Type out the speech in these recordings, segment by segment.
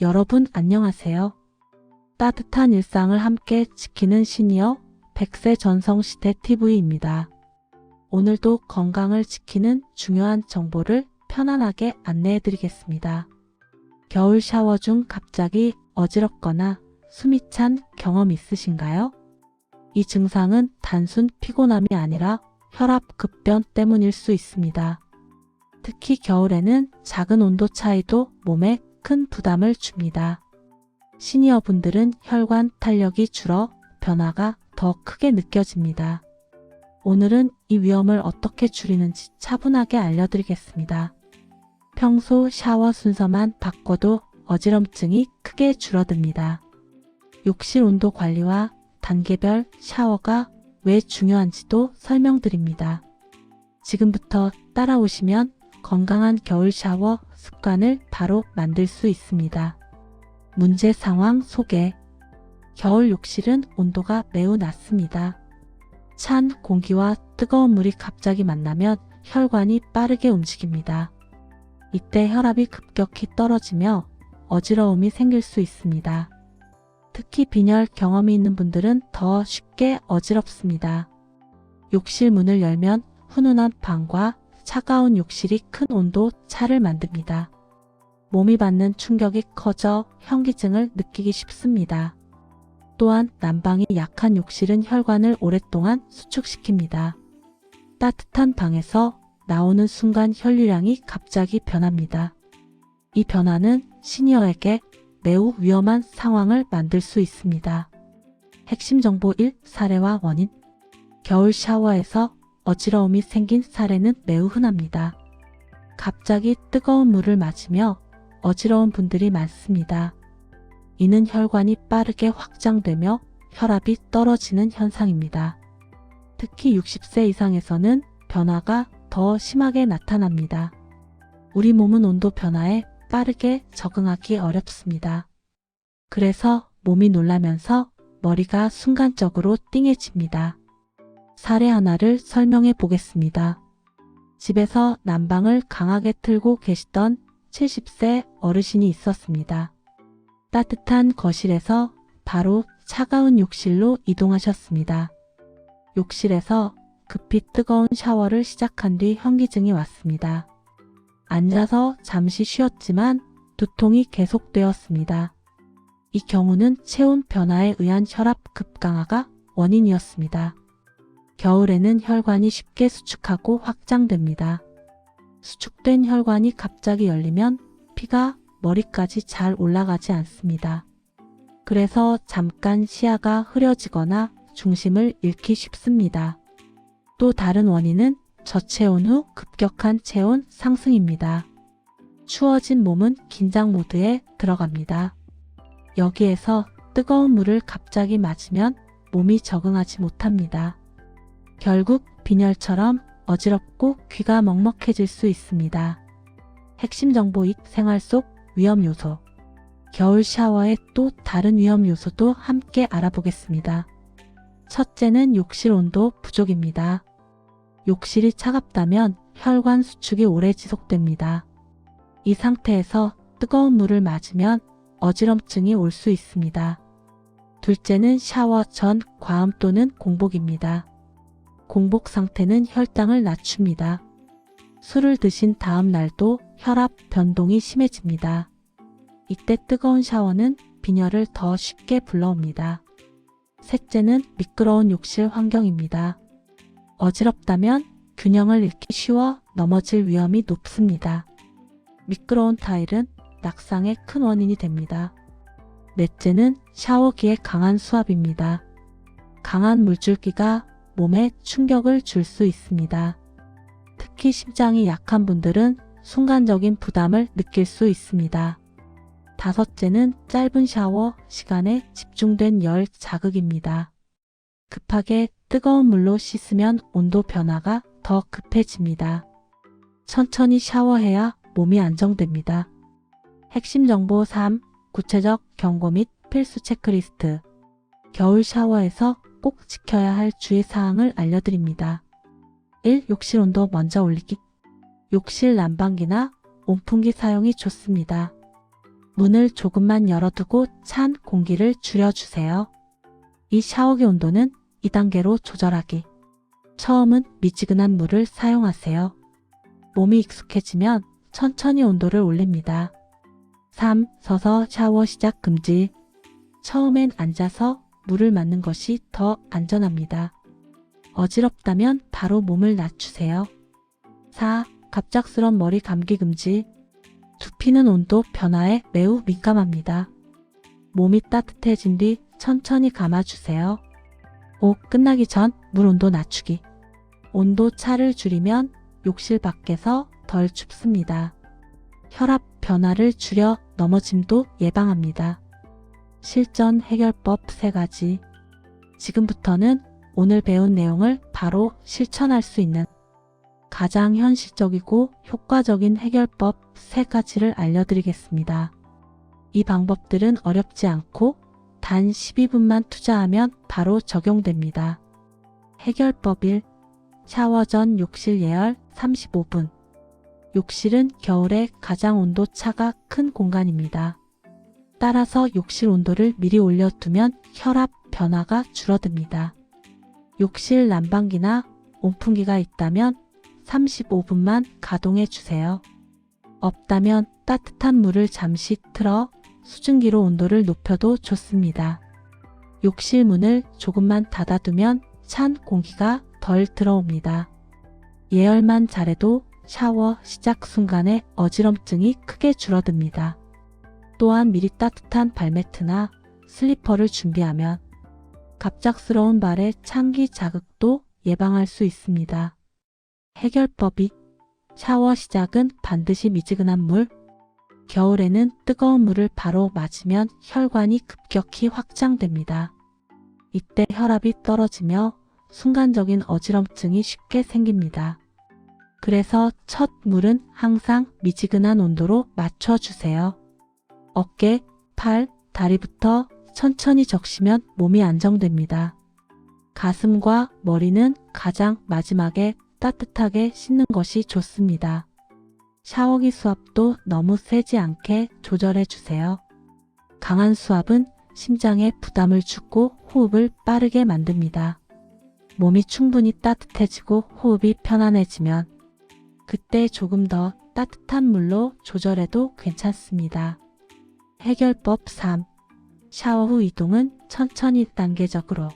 여러분 안녕하세요. 따뜻한 일상을 함께 지키는 시니어 100세 전성시대 TV입니다. 오늘도 건강을 지키는 중요한 정보를 편안하게 안내해 드리겠습니다. 겨울 샤워 중 갑자기 어지럽거나 숨이 찬 경험 있으신가요? 이 증상은 단순 피곤함이 아니라 혈압 급변 때문일 수 있습니다. 특히 겨울에는 작은 온도 차이도 몸에 큰 부담을 줍니다. 시니어분들은 혈관 탄력이 줄어 변화가 더 크게 느껴집니다. 오늘은 이 위험을 어떻게 줄이는지 차분하게 알려드리겠습니다. 평소 샤워 순서만 바꿔도 어지럼증이 크게 줄어듭니다. 욕실 온도 관리와 단계별 샤워가 왜 중요한지도 설명드립니다. 지금부터 따라오시면 건강한 겨울 샤워 습관을 바로 만들 수 있습니다. 문제 상황 소개. 겨울 욕실은 온도가 매우 낮습니다. 찬 공기와 뜨거운 물이 갑자기 만나면 혈관이 빠르게 움직입니다. 이때 혈압이 급격히 떨어지며 어지러움이 생길 수 있습니다. 특히 빈혈 경험이 있는 분들은 더 쉽게 어지럽습니다. 욕실 문을 열면 훈훈한 방과 차가운 욕실이 큰 온도 차를 만듭니다. 몸이 받는 충격이 커져 현기증을 느끼기 쉽습니다. 또한 난방이 약한 욕실은 혈관을 오랫동안 수축시킵니다. 따뜻한 방에서 나오는 순간 혈류량이 갑자기 변합니다. 이 변화는 시니어에게 매우 위험한 상황을 만들 수 있습니다. 핵심 정보 1. 사례와 원인. 겨울 샤워에서 어지러움이 생긴 사례는 매우 흔합니다. 갑자기 뜨거운 물을 맞으며 어지러운 분들이 많습니다. 이는 혈관이 빠르게 확장되며 혈압이 떨어지는 현상입니다. 특히 60세 이상에서는 변화가 더 심하게 나타납니다. 우리 몸은 온도 변화에 빠르게 적응하기 어렵습니다. 그래서 몸이 놀라면서 머리가 순간적으로 띵해집니다. 사례 하나를 설명해 보겠습니다. 집에서 난방을 강하게 틀고 계시던 70세 어르신이 있었습니다. 따뜻한 거실에서 바로 차가운 욕실로 이동하셨습니다. 욕실에서 급히 뜨거운 샤워를 시작한 뒤 현기증이 왔습니다. 앉아서 잠시 쉬었지만 두통이 계속되었습니다. 이 경우는 체온 변화에 의한 혈압 급강하가 원인이었습니다. 겨울에는 혈관이 쉽게 수축하고 확장됩니다. 수축된 혈관이 갑자기 열리면 피가 머리까지 잘 올라가지 않습니다. 그래서 잠깐 시야가 흐려지거나 중심을 잃기 쉽습니다. 또 다른 원인은 저체온 후 급격한 체온 상승입니다. 추워진 몸은 긴장 모드에 들어갑니다. 여기에서 뜨거운 물을 갑자기 맞으면 몸이 적응하지 못합니다. 결국 빈혈처럼 어지럽고 귀가 먹먹해질 수 있습니다. 핵심 정보 2. 생활 속 위험 요소. 겨울 샤워의 또 다른 위험 요소도 함께 알아보겠습니다. 첫째는 욕실 온도 부족입니다. 욕실이 차갑다면 혈관 수축이 오래 지속됩니다. 이 상태에서 뜨거운 물을 맞으면 어지럼증이 올 수 있습니다. 둘째는 샤워 전 과음 또는 공복입니다. 공복 상태는 혈당을 낮춥니다. 술을 드신 다음 날도 혈압 변동이 심해집니다. 이때 뜨거운 샤워는 빈혈을 더 쉽게 불러옵니다. 셋째는 미끄러운 욕실 환경입니다. 어지럽다면 균형을 잃기 쉬워 넘어질 위험이 높습니다. 미끄러운 타일은 낙상의 큰 원인이 됩니다. 넷째는 샤워기의 강한 수압입니다. 강한 물줄기가 몸에 충격을 줄 수 있습니다. 특히 심장이 약한 분들은 순간적인 부담을 느낄 수 있습니다. 다섯째는 짧은 샤워 시간에 집중된 열 자극입니다. 급하게 뜨거운 물로 씻으면 온도 변화가 더 급해집니다. 천천히 샤워해야 몸이 안정됩니다. 핵심 정보 3. 구체적 경고 및 필수 체크리스트. 겨울 샤워에서 꼭 지켜야 할 주의사항을 알려드립니다. 1. 욕실 온도 먼저 올리기. 욕실 난방기나 온풍기 사용이 좋습니다. 문을 조금만 열어두고 찬 공기를 줄여주세요. 이 샤워기 온도는 2단계로 조절하기. 처음은 미지근한 물을 사용하세요. 몸이 익숙해지면 천천히 온도를 올립니다. 3. 서서 샤워 시작 금지. 처음엔 앉아서 물을 맞는 것이 더 안전합니다. 어지럽다면 바로 몸을 낮추세요. 4. 갑작스런 머리 감기 금지. 두피는 온도 변화에 매우 민감합니다. 몸이 따뜻해진 뒤 천천히 감아주세요. 5. 끝나기 전 물 온도 낮추기. 온도 차를 줄이면 욕실 밖에서 덜 춥습니다. 혈압 변화를 줄여 넘어짐도 예방합니다. 실전 해결법 3가지. 지금부터는 오늘 배운 내용을 바로 실천할 수 있는 가장 현실적이고 효과적인 해결법 3가지를 알려드리겠습니다. 이 방법들은 어렵지 않고 단 12분만 투자하면 바로 적용됩니다. 해결법 1. 샤워 전 욕실 예열 35분. 욕실은 겨울에 가장 온도 차가 큰 공간입니다. 따라서 욕실 온도를 미리 올려두면 혈압 변화가 줄어듭니다. 욕실 난방기나 온풍기가 있다면 35분만 가동해 주세요. 없다면 따뜻한 물을 잠시 틀어 수증기로 온도를 높여도 좋습니다. 욕실 문을 조금만 닫아두면 찬 공기가 덜 들어옵니다. 예열만 잘해도 샤워 시작 순간에 어지럼증이 크게 줄어듭니다. 또한 미리 따뜻한 발매트나 슬리퍼를 준비하면 갑작스러운 발의 참기 자극도 예방할 수 있습니다. 해결법이 샤워 시작은 반드시 미지근한 물. 겨울에는 뜨거운 물을 바로 맞으면 혈관이 급격히 확장됩니다. 이때 혈압이 떨어지며 순간적인 어지럼증이 쉽게 생깁니다. 그래서 첫 물은 항상 미지근한 온도로 맞춰주세요. 어깨, 팔, 다리부터 천천히 적시면 몸이 안정됩니다. 가슴과 머리는 가장 마지막에 따뜻하게 씻는 것이 좋습니다. 샤워기 수압도 너무 세지 않게 조절해 주세요. 강한 수압은 심장에 부담을 주고 호흡을 빠르게 만듭니다. 몸이 충분히 따뜻해지고 호흡이 편안해지면 그때 조금 더 따뜻한 물로 조절해도 괜찮습니다. 해결법 3. 샤워 후 이동은 천천히 단계적으로.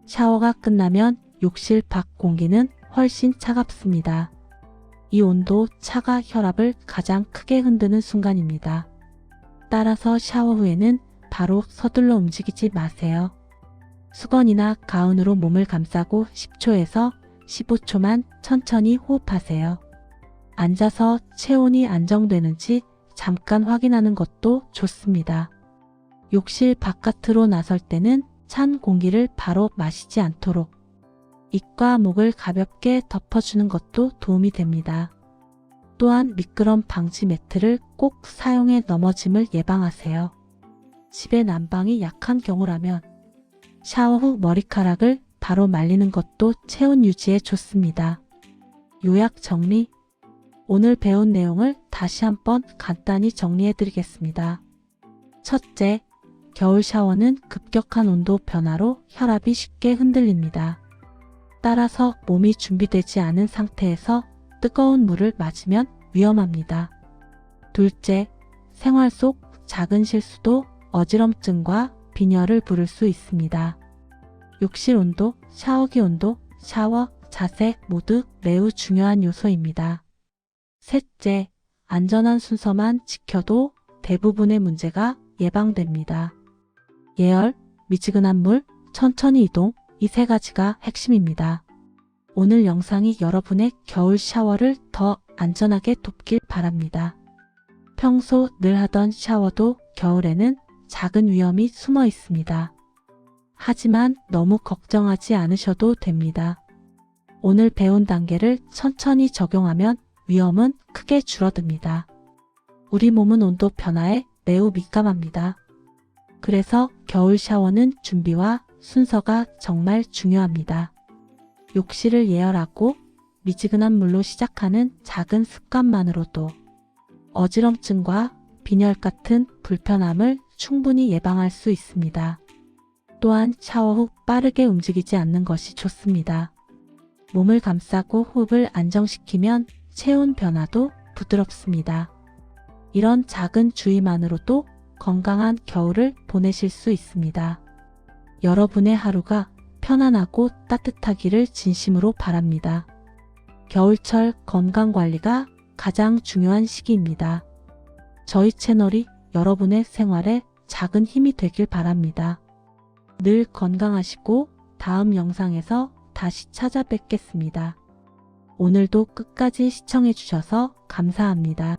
샤워가 끝나면 욕실 밖 공기는 훨씬 차갑습니다. 이 온도 차가 혈압을 가장 크게 흔드는 순간입니다. 따라서 샤워 후에는 바로 서둘러 움직이지 마세요. 수건이나 가운으로 몸을 감싸고 10초에서 15초만 천천히 호흡하세요. 앉아서 체온이 안정되는지 잠깐 확인하는 것도 좋습니다. 욕실 바깥으로 나설 때는 찬 공기를 바로 마시지 않도록 입과 목을 가볍게 덮어주는 것도 도움이 됩니다. 또한 미끄럼 방지 매트를 꼭 사용해 넘어짐을 예방하세요. 집의 난방이 약한 경우라면 샤워 후 머리카락을 바로 말리는 것도 체온 유지에 좋습니다. 요약 정리. 오늘 배운 내용을 다시 한번 간단히 정리해 드리겠습니다. 첫째, 겨울 샤워는 급격한 온도 변화로 혈압이 쉽게 흔들립니다. 따라서 몸이 준비되지 않은 상태에서 뜨거운 물을 맞으면 위험합니다. 둘째, 생활 속 작은 실수도 어지럼증과 빈혈을 부를 수 있습니다. 욕실 온도, 샤워기 온도, 샤워, 자세 모두 매우 중요한 요소입니다. 셋째, 안전한 순서만 지켜도 대부분의 문제가 예방됩니다. 예열, 미지근한 물, 천천히 이동, 이 3가지가 핵심입니다. 오늘 영상이 여러분의 겨울 샤워를 더 안전하게 돕길 바랍니다. 평소 늘 하던 샤워도 겨울에는 작은 위험이 숨어 있습니다. 하지만 너무 걱정하지 않으셔도 됩니다. 오늘 배운 단계를 천천히 적용하면 위험은 크게 줄어듭니다. 우리 몸은 온도 변화에 매우 민감합니다. 그래서 겨울 샤워는 준비와 순서가 정말 중요합니다. 욕실을 예열하고 미지근한 물로 시작하는 작은 습관만으로도 어지럼증과 빈혈 같은 불편함을 충분히 예방할 수 있습니다. 또한 샤워 후 빠르게 움직이지 않는 것이 좋습니다. 몸을 감싸고 호흡을 안정시키면 체온 변화도 부드럽습니다. 이런 작은 주의만으로도 건강한 겨울을 보내실 수 있습니다. 여러분의 하루가 편안하고 따뜻하기를 진심으로 바랍니다. 겨울철 건강관리가 가장 중요한 시기입니다. 저희 채널이 여러분의 생활에 작은 힘이 되길 바랍니다. 늘 건강하시고 다음 영상에서 다시 찾아뵙겠습니다. 오늘도 끝까지 시청해 주셔서 감사합니다.